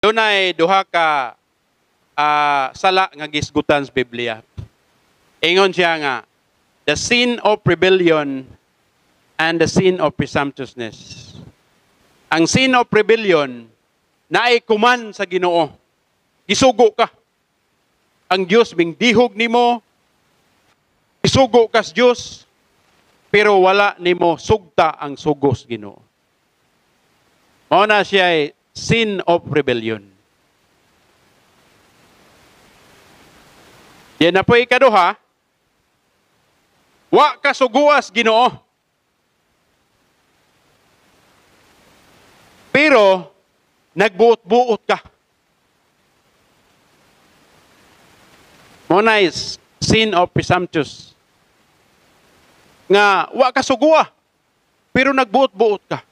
Dunay duha ka sala nga gisgutan sa Biblia. Ingon siya nga, the sin of rebellion and the sin of presumptuousness. Ang sin of rebellion, naay kuman sa Ginoo. Gisugo ka. Ang Diyos mingdihog nimo, isugo ka sa Diyos, pero wala nimo sugta ang sugos Ginoo. Mao na siya ay sin of rebellion. Yan na po ikaduha, wa ka suguas Ginoo. Pero nagbuot-buot ka. Mao na is sin of presumptuous. Nga wa ka sugua, pero nagbuot-buot ka.